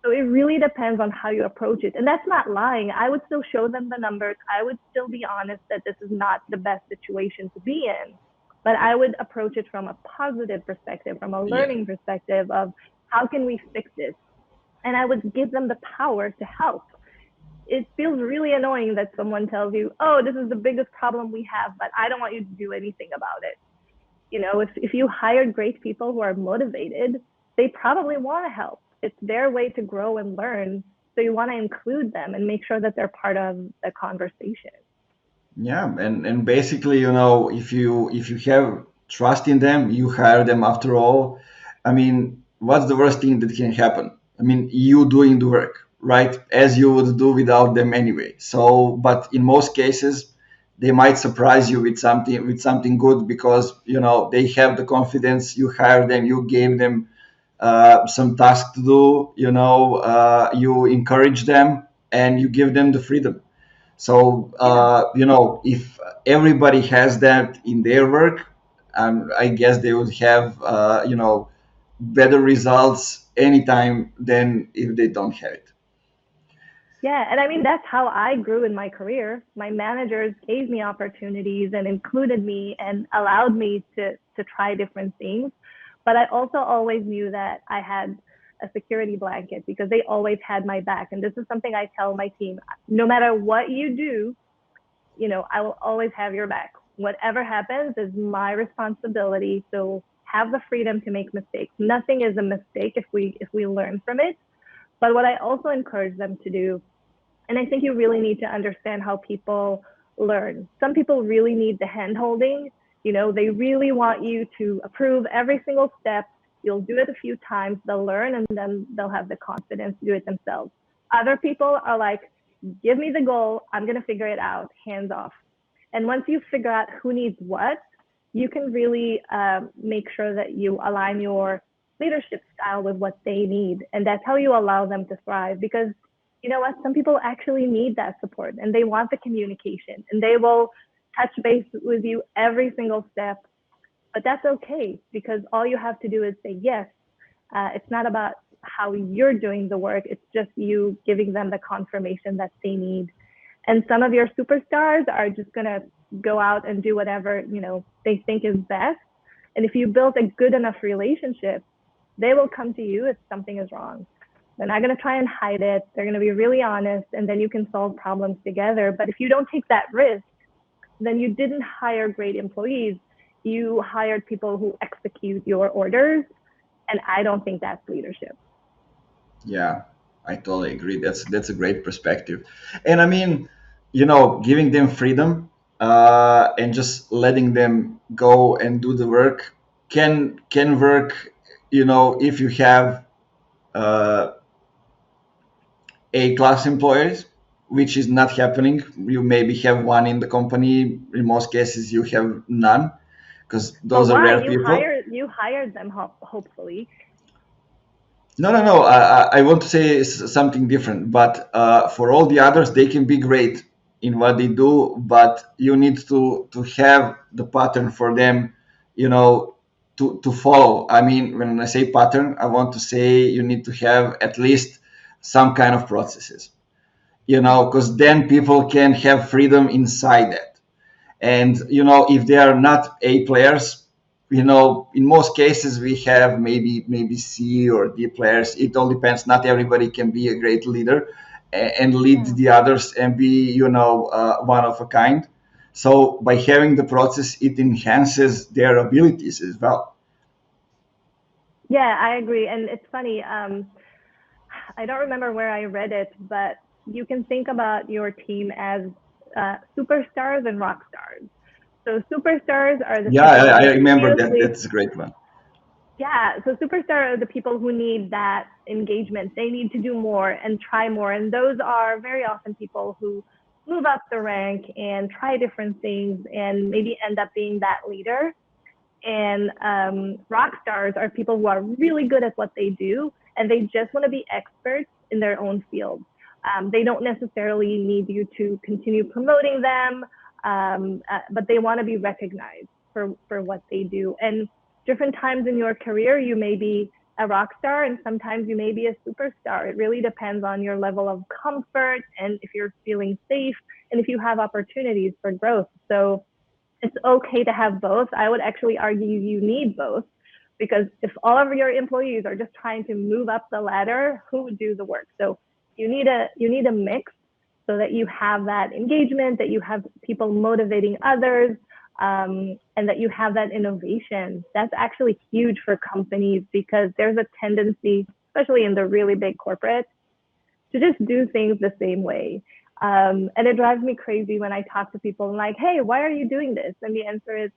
So it really depends on how you approach it. And that's not lying. I would still show them the numbers. I would still be honest that this is not the best situation to be in. But I would approach it from a positive perspective, from a learning perspective of how can we fix this? And I would give them the power to help. It feels really annoying that someone tells you, oh, this is the biggest problem we have, but I don't want you to do anything about it. If you hired great people who are motivated, they probably want to help. It's their way to grow and learn. So you want to include them and make sure that they're part of the conversation. Yeah, and basically, if you have trust in them, you hire them after all. I mean, what's the worst thing that can happen? I mean, you doing the work, right? As you would do without them anyway. So, but in most cases, they might surprise you with something good, because they have the confidence. You hire them, you gave them some task to do. You encourage them, and you give them the freedom. So, if everybody has that in their work, I guess they would have, better results anytime than if they don't have it. Yeah, and I mean, that's how I grew in my career. My managers gave me opportunities and included me and allowed me to try different things. But I also always knew that I had a security blanket, because they always had my back. And this is something I tell my team: no matter what you do, I will always have your back. Whatever happens is my responsibility. So have the freedom to make mistakes. Nothing is a mistake if we learn from it. But what I also encourage them to do, and I think you really need to understand how people learn. Some people really need the hand holding. They really want you to approve every single step. You'll do it a few times, they'll learn, and then they'll have the confidence to do it themselves. Other people are like, give me the goal, I'm going to figure it out, hands off. And once you figure out who needs what, you can really make sure that you align your leadership style with what they need. And that's how you allow them to thrive. Because you know what? Some people actually need that support, and they want the communication, and they will touch base with you every single step. But that's okay, because all you have to do is say yes. It's not about how you're doing the work. It's just you giving them the confirmation that they need. And some of your superstars are just going to go out and do whatever, they think is best. And if you build a good enough relationship, they will come to you if something is wrong. They're not going to try and hide it. They're going to be really honest, and then you can solve problems together. But if you don't take that risk, then you didn't hire great employees. You hired people who execute your orders. And I don't think that's leadership. Yeah, I totally agree. That's a great perspective. And I mean, giving them freedom, and just letting them go and do the work can work. If you have uh, A-class employees, which is not happening. You maybe have one in the company. In most cases, you have none, because But those are why? rare people. You hired them, hopefully. No, no, no. I want to say something different. But for all the others, they can be great in what they do. But you need to have the pattern for them, to follow. I mean, when I say pattern, I want to say you need to have at least some kind of processes, because then people can have freedom inside that. And if they are not A players, in most cases we have maybe C or D players. It all depends. Not everybody can be a great leader and lead Yeah. the others and be one of a kind. So by having the process, it enhances their abilities as well. Yeah, I agree. And it's funny. I don't remember where I read it, but you can think about your team as superstars and rock stars. So superstars are the Yeah, people I who remember that. seriously, That's a great one. yeah. So superstar are the people who need that engagement. They need to do more and try more, and those are very often people who move up the rank and try different things and maybe end up being that leader. And rock stars are people who are really good at what they do and they just want to be experts in their own field. They don't necessarily need you to continue promoting them, but they want to be recognized for what they do. And different times in your career, you may be a rock star and sometimes you may be a superstar. It really depends on your level of comfort and if you're feeling safe and if you have opportunities for growth. So it's okay to have both. I would actually argue you need both because if all of your employees are just trying to move up the ladder, who would do the work? So you need a mix so that you have that engagement, that you have people motivating others, and that you have that innovation. That's actually huge for companies because there's a tendency, especially in the really big corporates, to just do things the same way. And it drives me crazy when I talk to people and like, hey, why are you doing this? And the answer is,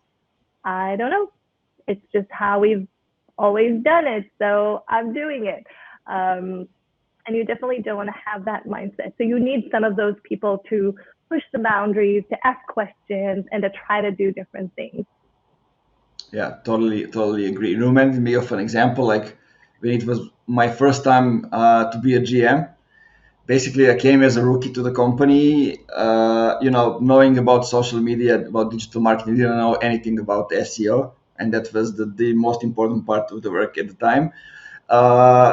I don't know. It's just how we've always done it. So I'm doing it. And you definitely don't want to have that mindset. So you need some of those people to push the boundaries, to ask questions, and to try to do different things. Yeah, totally agree. It reminded me of an example, like when it was my first time to be a GM. Basically, I came as a rookie to the company, knowing about social media, about digital marketing, didn't know anything about SEO, and that was the most important part of the work at the time.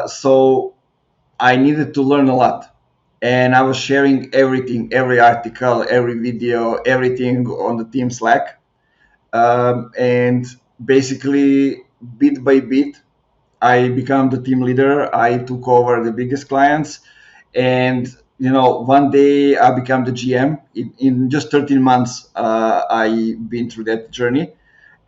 So I needed to learn a lot, and I was sharing everything, every article, every video, everything on the team Slack, and basically bit by bit I became the team leader. I took over the biggest clients, and one day I became the GM. In just 13 months, I been through that journey.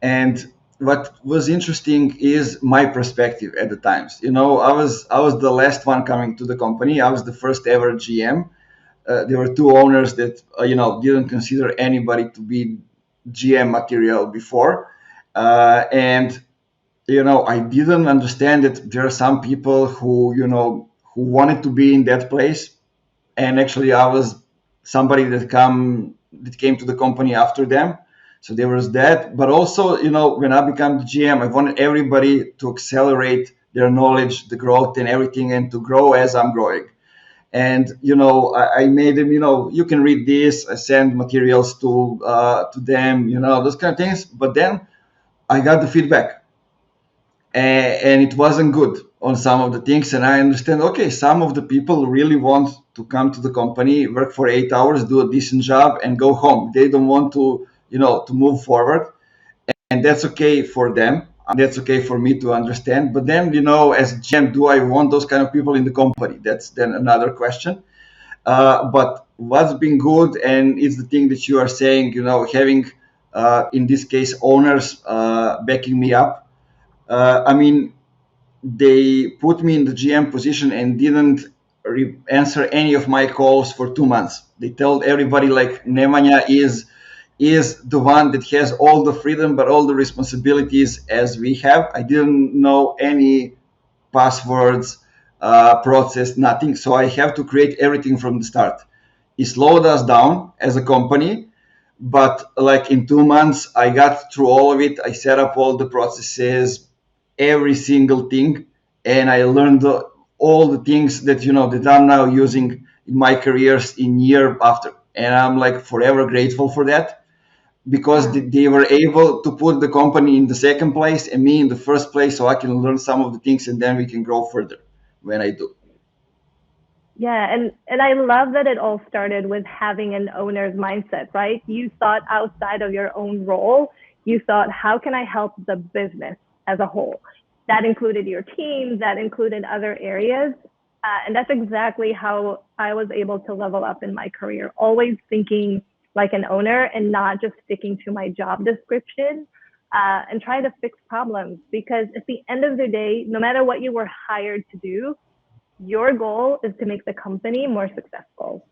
And what was interesting is my perspective at the times. I was the last one coming to the company. I was the first ever GM. There were two owners that didn't consider anybody to be GM material before, and I didn't understand that there are some people who wanted to be in that place, and actually I was somebody that came to the company after them. So there was that, but also when I became the GM, I wanted everybody to accelerate their knowledge, the growth, and everything, and to grow as I'm growing. And I made them, you can read this. I send materials to them, those kind of things. But then I got the feedback, and it wasn't good on some of the things. And I understand, okay, some of the people really want to come to the company, work for 8 hours, do a decent job, and go home. They don't want to move forward, and that's okay for them. That's okay for me to understand. But then, as GM, do I want those kind of people in the company? That's then another question. But what's been good, and it's the thing that you are saying, having in this case owners backing me up. I mean, they put me in the GM position and didn't answer any of my calls for 2 months. They told everybody like Nemanja is the one that has all the freedom but all the responsibilities as we have. I didn't know any passwords, process, nothing. So I have to create everything from the start. It slowed us down as a company, but like in 2 months, I got through all of it. I set up all the processes, every single thing, and I learned all the things that I'm now using in my careers in year after. And I'm like forever grateful for that because Yeah. they were able to put the company in the second place and me in the first place so I can learn some of the things and then we can grow further when I do. Yeah, and I love that it all started with having an owner's mindset, right? You thought outside of your own role. You thought, how can I help the business as a whole? That included your team, that included other areas. And that's exactly how I was able to level up in my career, always thinking like an owner and not just sticking to my job description, and try to fix problems. Because at the end of the day, no matter what you were hired to do, your goal is to make the company more successful.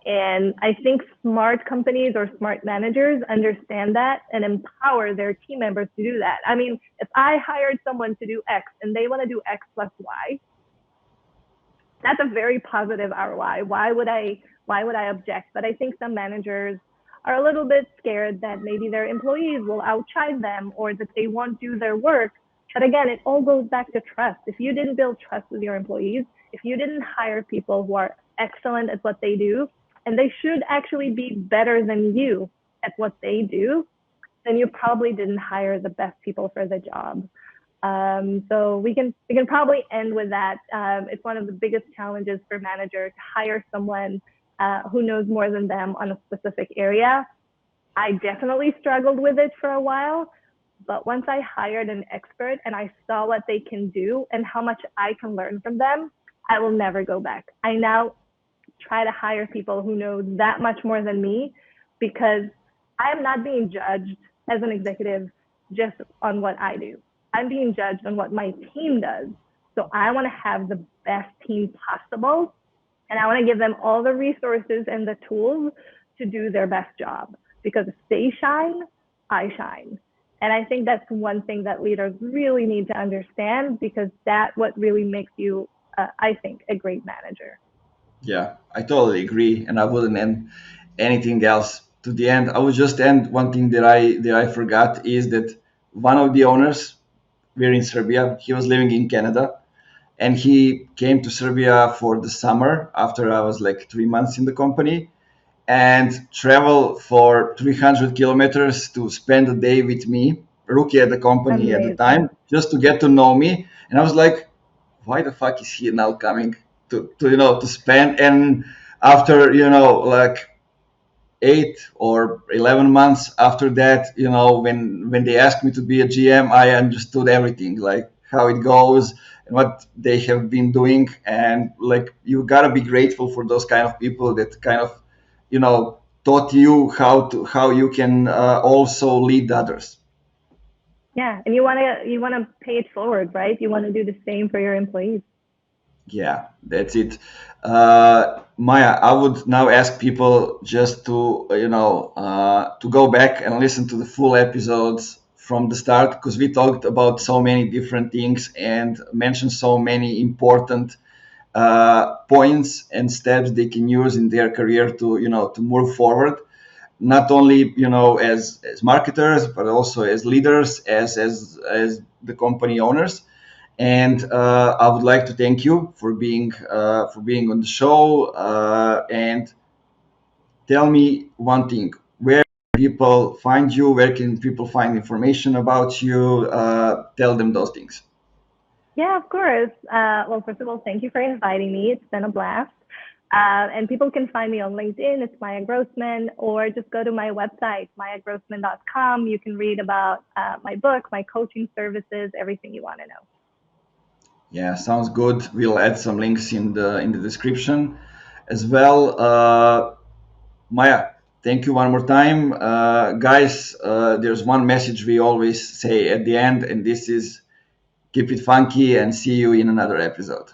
And I think smart companies or smart managers understand that and empower their team members to do that. I mean, if I hired someone to do X and they want to do X plus Y, that's a very positive ROI. Why would I object? But I think some managers are a little bit scared that maybe their employees will outshine them or that they won't do their work. But again, it all goes back to trust. If you didn't build trust with your employees, if you didn't hire people who are excellent at what they do, and they should actually be better than you at what they do, then you probably didn't hire the best people for the job. So we can probably end with that. It's one of the biggest challenges for managers to hire someone who knows more than them on a specific area. I definitely struggled with it for a while, but once I hired an expert and I saw what they can do and how much I can learn from them, I will never go back. I now try to hire people who know that much more than me because I am not being judged as an executive just on what I do. I'm being judged on what my team does. So I want to have the best team possible, and I want to give them all the resources and the tools to do their best job. Because if they shine, I shine. And I think that's one thing that leaders really need to understand, because that's what really makes you, I think, a great manager. Yeah, I totally agree, and I wouldn't end anything else. To the end, I would just end one thing that I forgot is that one of the owners, we're in Serbia. He was living in Canada, and he came to Serbia for the summer after I was like 3 months in the company, and travel for 300 kilometers to spend a day with me, rookie at the company at the Amazing. time, just to get to know me. And I was like, why the fuck is he now coming to to spend? And after like 8 or 11 months after that, when they asked me to be a GM, I understood everything, like how it goes and what they have been doing. And like, you gotta be grateful for those kind of people that kind of taught you how you can also lead others. Yeah, and you want to pay it forward, right? You want to do the same for your employees. Yeah, that's it. Maya, I would now ask people just to, to go back and listen to the full episodes from the start, because we talked about so many different things and mentioned so many important points and steps they can use in their career to, to move forward, not only, as marketers, but also as leaders, as the company owners. And I would like to thank you for being on the show. And tell me one thing: where can people find you? Where can people find information about you? Tell them those things. Yeah, of course. Well, first of all, thank you for inviting me. It's been a blast. And people can find me on LinkedIn. It's Maya Grossman, or just go to my website, mayagrossman.com. You can read about my book, my coaching services, everything you want to know. Yeah, sounds good. We'll add some links in the description as well. Maya, thank you one more time. Guys, there's one message we always say at the end, and this is: keep it funky and see you in another episode.